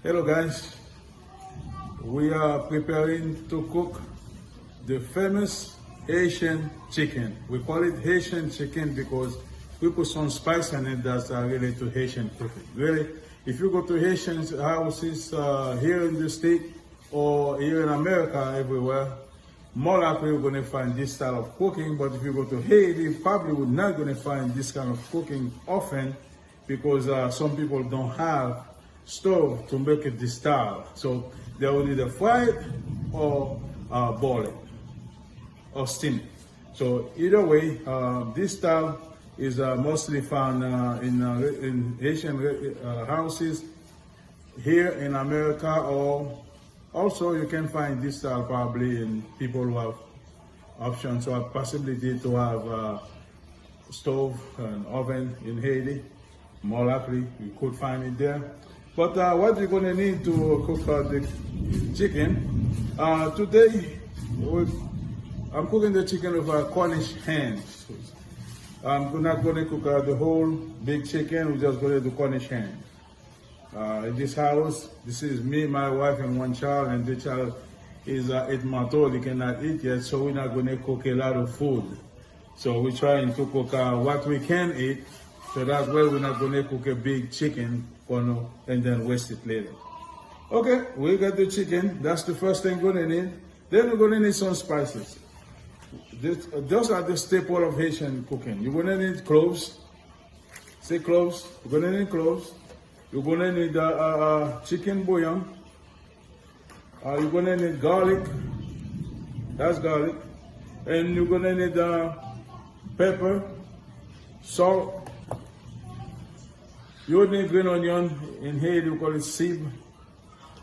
Hello guys, we are preparing to cook the famous Haitian chicken. We call it Haitian chicken because we put some spice in it that's related to Haitian cooking. Really, if you go to Haitian houses here in the state or here in America, everywhere, more likely you're going to find this style of cooking. But if you go to Haiti, you probably would not going to find this kind of cooking often because some people don't have stove to make it this style. So they will either fry it or boil it or steam it. So either way, this style is mostly found in Haitian houses here in America, or also you can find this style probably in people who have options or possibility to have stove and oven in Haiti. More likely you could find it there. But what you're going to need to cook the chicken, today I'm cooking the chicken with Cornish hens. I'm not going to cook the whole big chicken, we're just going to do Cornish hen. In this house, this is me, my wife, and one child, and the child is 8 months old, he cannot eat yet, so we're not going to cook a lot of food. So we're trying to cook what we can eat, so that way we're not going to cook a big chicken and then waste it later. Okay, we got the chicken. That's the first thing we're going to need. Then we're going to need some spices. Those are the staple of Haitian cooking. You're going to need cloves. Say cloves. You're going to need cloves. You're going to need chicken bouillon. You're going to need garlic. That's garlic. And you're going to need pepper, salt. You need green onion. In Haiti, we call it cib.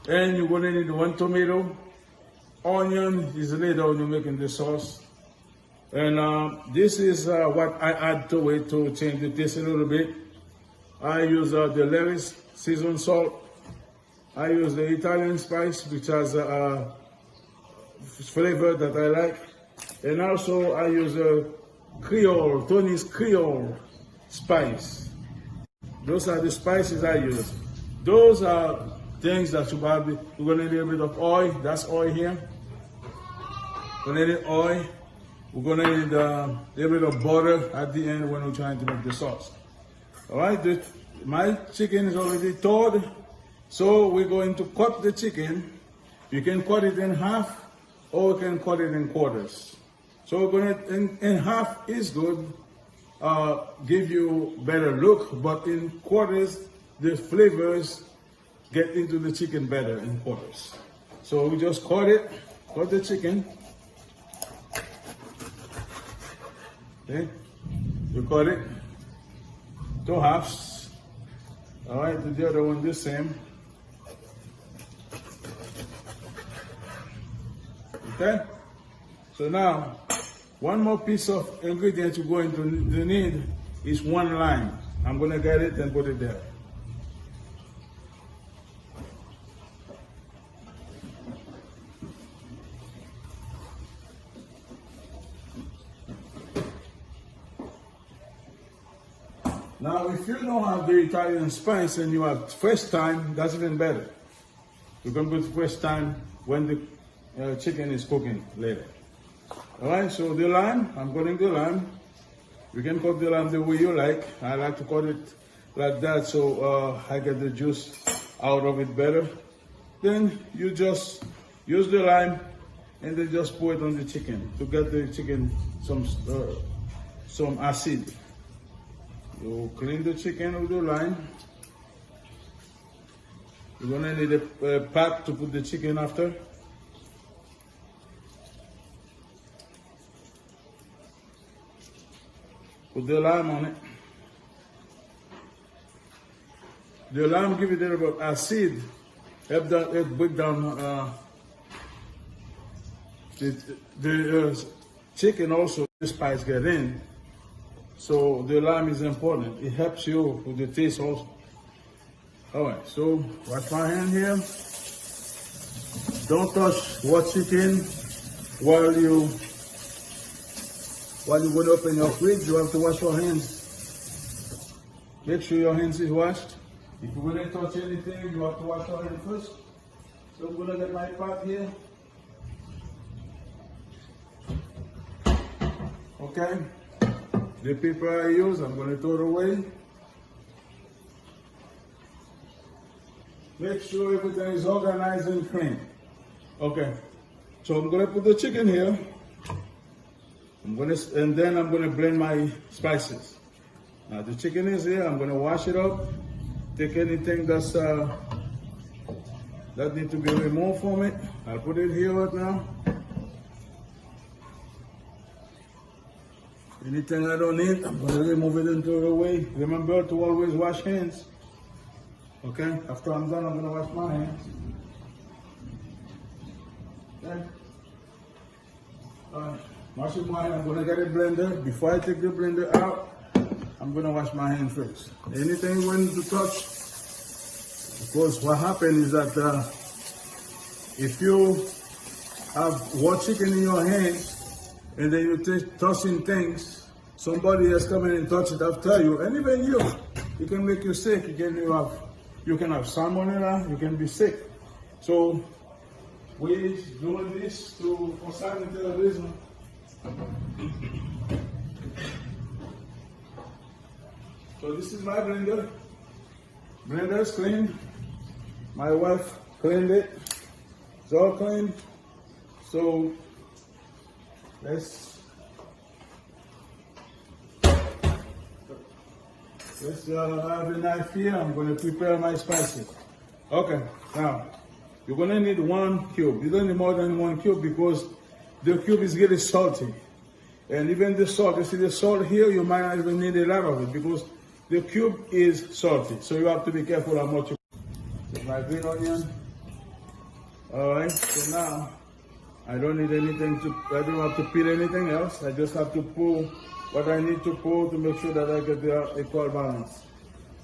And you're going to need 1 tomato. Onion is later when you're making the sauce. And this is what I add to it to change the taste a little bit. I use the lettuce, seasoned salt. I use the Italian spice, which has a flavor that I like. And also I use Creole, Tony's Creole spice. Those are the spices I use. Those are things that you probably, we're going to need a bit of oil. That's oil here. We're going to need oil. We're going to need a little bit of butter at the end when we're trying to make the sauce. All right, my chicken is already thawed. So we're going to cut the chicken. You can cut it in half or you can cut it in quarters. So we're going to, in half is good. Give you better look, but in quarters, the flavors get into the chicken better in quarters. So we just cut the chicken. Okay, you cut it to halves. All right, the other one the same. Okay, so now, one more piece of ingredient you're going to need is 1 lime. I'm going to get it and put it there. Now, if you don't have the Italian spice and you have fresh thyme, that's even better. You can put fresh thyme when the chicken is cooking later. Alright, so the lime, I'm cutting the lime. You can cut the lime the way you like. I like to cut it like that so I get the juice out of it better. Then you just use the lime and then just pour it on the chicken to get the chicken some acid. You clean the chicken with the lime. You're gonna need a pot to put the chicken after. Put the lime on it. The lime give it a little bit of acid. Help break down the chicken also. The spice get in. So the lime is important. It helps you with the taste also. All right, so wash my hand here. Don't touch raw chicken while you're going to open your fridge. You have to wash your hands. Make sure your hands is washed. If you're gonna touch anything, you have to wash your hand first. So I'm gonna get my pot here. Okay. The paper I use, I'm gonna throw it away. Make sure everything is organized and clean. Okay. So I'm gonna put the chicken here. And then I'm gonna blend my spices. Now the chicken is here. I'm gonna wash it up. Take anything that's that need to be removed from it. I'll put it here right now. Anything I don't need, I'm gonna remove it and throw it away. Remember to always wash hands. Okay? After I'm done, I'm gonna wash my hands. Okay? Washing my hand, I'm gonna get a blender. Before I take the blender out, I'm gonna wash my hand first. Anything you want to touch, because what happens is that if you have raw chicken in your hands and then you're touching things, somebody else come in and touch it after you, and even you, it can make you sick. You can have salmonella, you can be sick. So we're doing this for sanitary reason. So this is my blender. Blender is clean. My wife cleaned it. It's all clean. So let's have a knife here. I'm going to prepare my spices. Okay, now you're going to need 1 cube. You don't need more than 1 cube because the cube is getting salty. And even the salt, you see the salt here, you might not even need a lot of it because the cube is salty. So you have to be careful how much you put. My green onion. All right, so now I don't need anything I don't have to peel anything else. I just have to pull what I need to pull to make sure that I get the equal balance.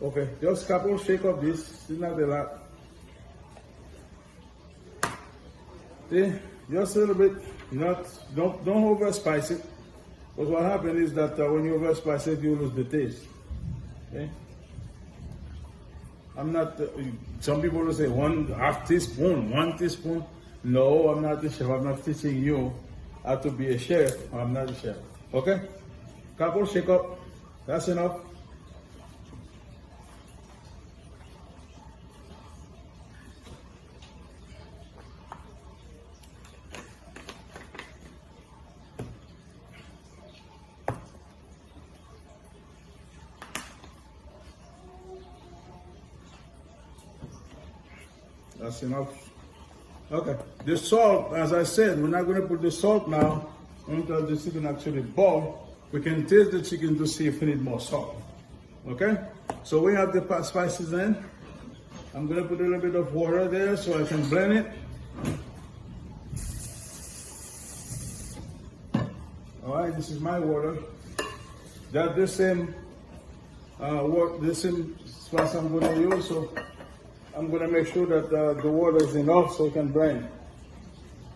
Okay, just couple shake of this. It's not a lot. See, just a little bit. Don't over spice it. Because what happens is that when you over spice it, you lose the taste. Okay. I'm not. Some people will say 1/2 teaspoon, 1 teaspoon. No, I'm not a chef. I'm not teaching you how to be a chef. I'm not a chef. Okay? Couple shake up. That's enough. That's enough. Okay. The salt, as I said, we're not going to put the salt now until the chicken actually boil. We can taste the chicken to see if we need more salt. Okay? So we have the spices in. I'm going to put a little bit of water there so I can blend it. All right, this is my water. That's the same spice I'm going to use. So I'm going to make sure that the water is enough so it can blend.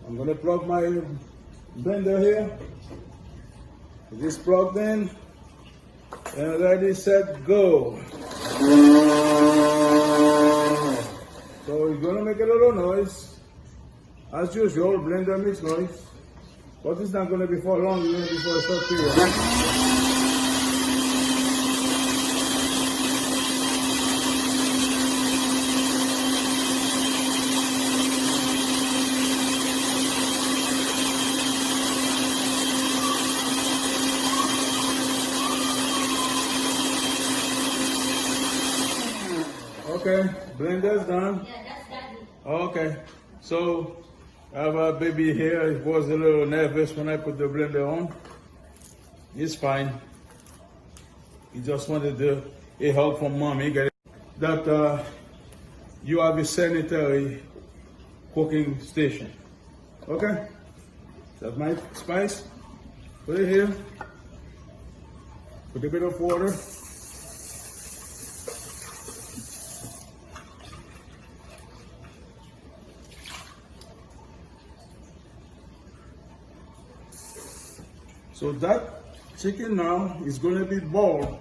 I'm going to plug my blender here. This plugged in. And ready, set, go. So it's going to make a little noise. As usual, blender makes noise. But it's not going to be for long, it's going to be for a short period. Okay, blender's done. Yeah, that's Daddy. Okay, so I have a baby here. He was a little nervous when I put the blender on. He's fine. He just wanted a help from mommy. That you have a sanitary cooking station. Okay, that's my spice. Put it here. Put a bit of water. So that chicken now is going to be boiled.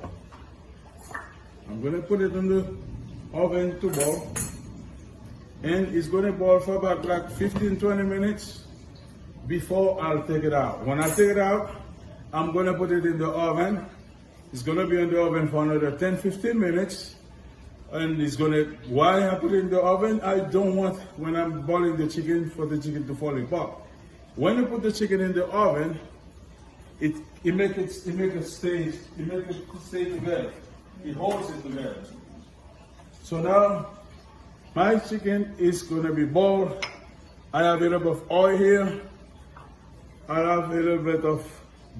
I'm going to put it in the oven to boil, and it's gonna boil for about like 15-20 minutes before I'll take it out. When I take it out, I'm gonna put it in the oven. It's gonna be in the oven for another 10-15 minutes. And it's gonna, why I put it in the oven, I don't want, when I'm boiling the chicken, for the chicken to fall apart. When you put the chicken in the oven, it make it stay together. It holds it together. So now, my chicken is gonna be boiled. I have a little bit of oil here. I have a little bit of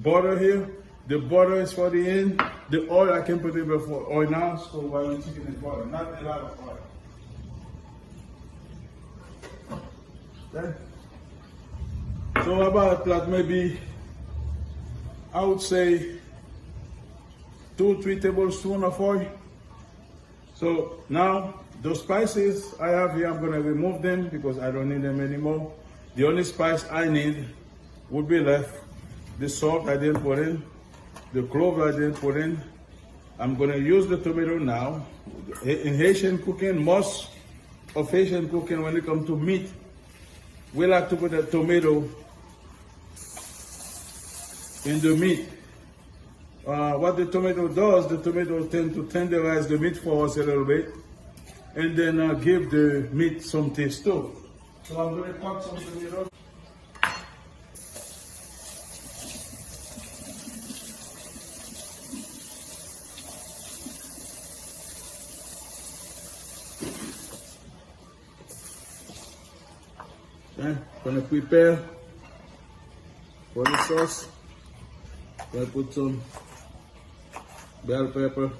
butter here. The butter is for the end. The oil, I can put it before oil now, so while the chicken is boiling, not a lot of oil. Okay. So about like maybe, I would say 2-3 tablespoons of oil. So now, those spices I have here, I'm gonna remove them because I don't need them anymore. The only spice I need would be left. The salt I didn't put in, the clove I didn't put in. I'm gonna use the tomato now. In Haitian cooking, most of Haitian cooking, when it comes to meat, we like to put a tomato in the meat. What the tomato does, the tomato tends to tenderize the meat for us a little bit, and then give the meat some taste too. So I'm gonna cut some tomato. Okay, gonna prepare for the sauce. Gonna put some bell pepper.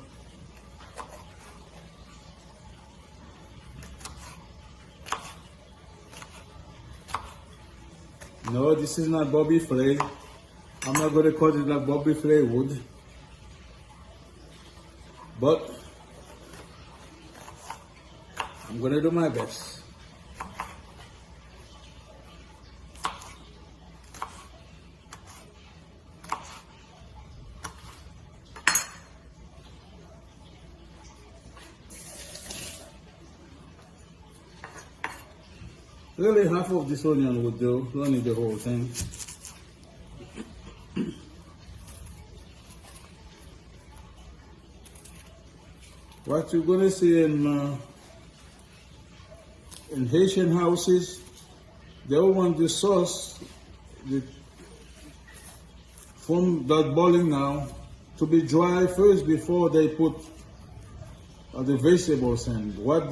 No, this is not Bobby Flay. I'm not gonna cut it like Bobby Flay would. But I'm gonna do my best. Really, half of this onion would do. Don't need the whole thing. What you're gonna see in Haitian houses, they all want the sauce from that boiling now to be dry first before they put the vegetables in. What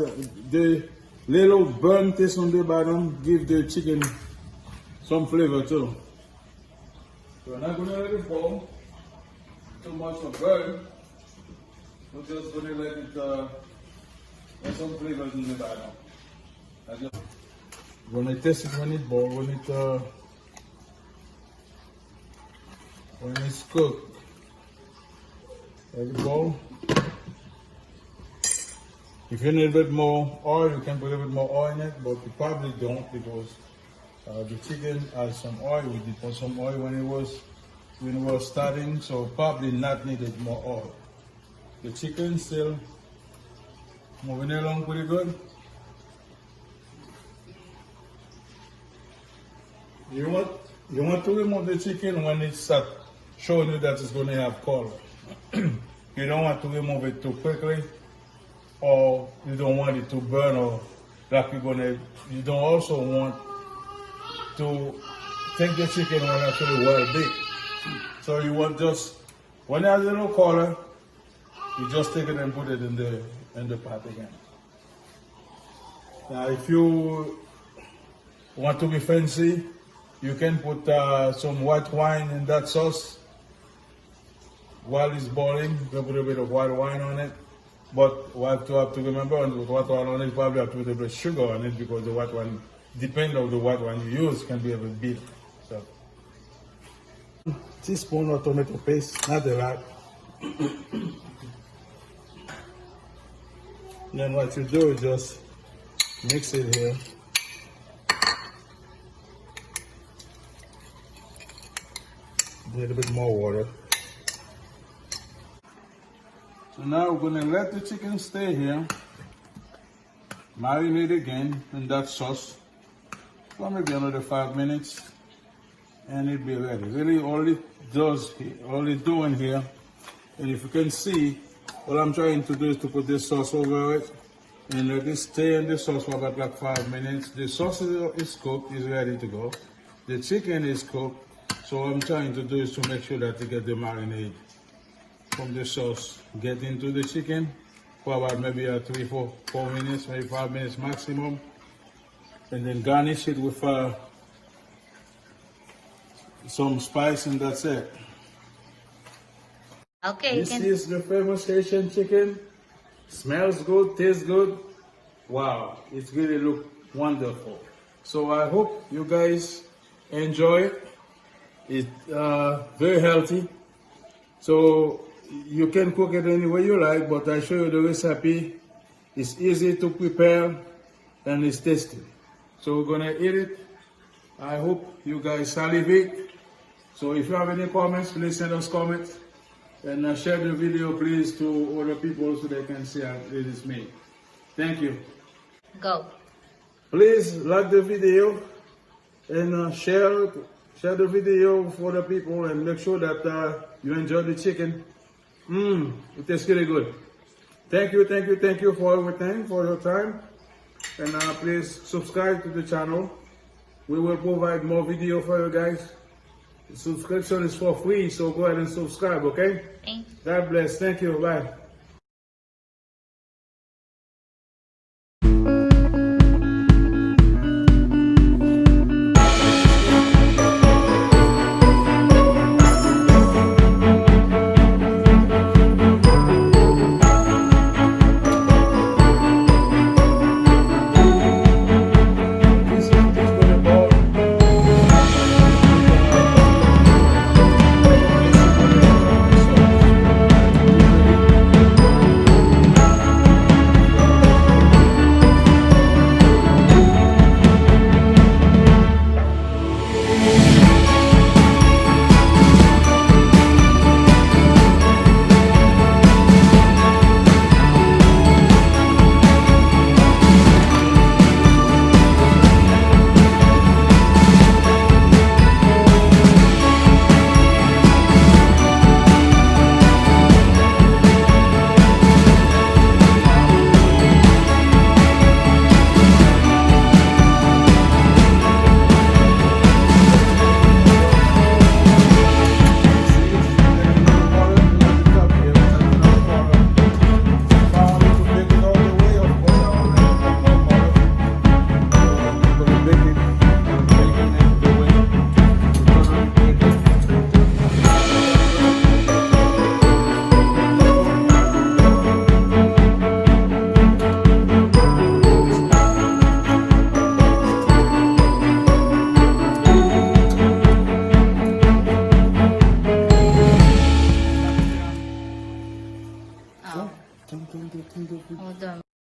the little burnt taste on the bottom give the chicken some flavor too. So we're not gonna let it boil too much of burn. We're just gonna let it get some flavors in the bottom. When I taste it when it boils, when it's cooked, let it boil. If you need a bit more oil, you can put a bit more oil in it, but you probably don't because the chicken has some oil. We did put some oil when it was starting, so probably not needed more oil. The chicken still moving along pretty good. You want to remove the chicken when it starts showing you that it's going to have color. You don't want to remove it too quickly, or you don't want it to burn, or like you don't also want to take the chicken when it's actually well baked. So you want just, when it has a little color, you just take it and put it in the pot again. Now if you want to be fancy, you can put some white wine in that sauce while it's boiling. You can put a bit of white wine on it. But what you have to remember, with white wine on it, you probably have to put a bit of sugar on it because the white wine, depending on the white wine you use, can be a bit bitter. So, teaspoon of tomato paste, not a lot. Then what you do is just mix it here. A little bit more water. So now we're gonna let the chicken stay here marinate again in that sauce for maybe another 5 minutes, and it'll be ready. Really, all it's doing here, and if you can see, all I'm trying to do is to put this sauce over it and let it stay in the sauce for about like 5 minutes. The sauce is cooked, is ready to go. The chicken is cooked, so what I'm trying to do is to make sure that you get the marinade from the sauce get into the chicken for about maybe 4 minutes, maybe 5 minutes maximum, and then garnish it with some spice, and that's it. Okay, This is the famous Haitian chicken. Smells good, tastes good. Wow, it really look wonderful. So I hope you guys enjoy it. It's very healthy. So you can cook it any way you like, but I show you the recipe. It's easy to prepare and it's tasty. So we're gonna eat it. I hope you guys salivate. So if you have any comments, please send us comments. And share the video, please, to other people so they can see how it is made. Thank you. go. Please like the video and share the video for the people, and make sure that you enjoy the chicken. It tastes really good. Thank you for everything, for your time. And please subscribe to the channel. We will provide more video for you guys. The subscription is for free, so go ahead and subscribe, okay? Thanks. God bless. Thank you. Bye. Oh, hold on.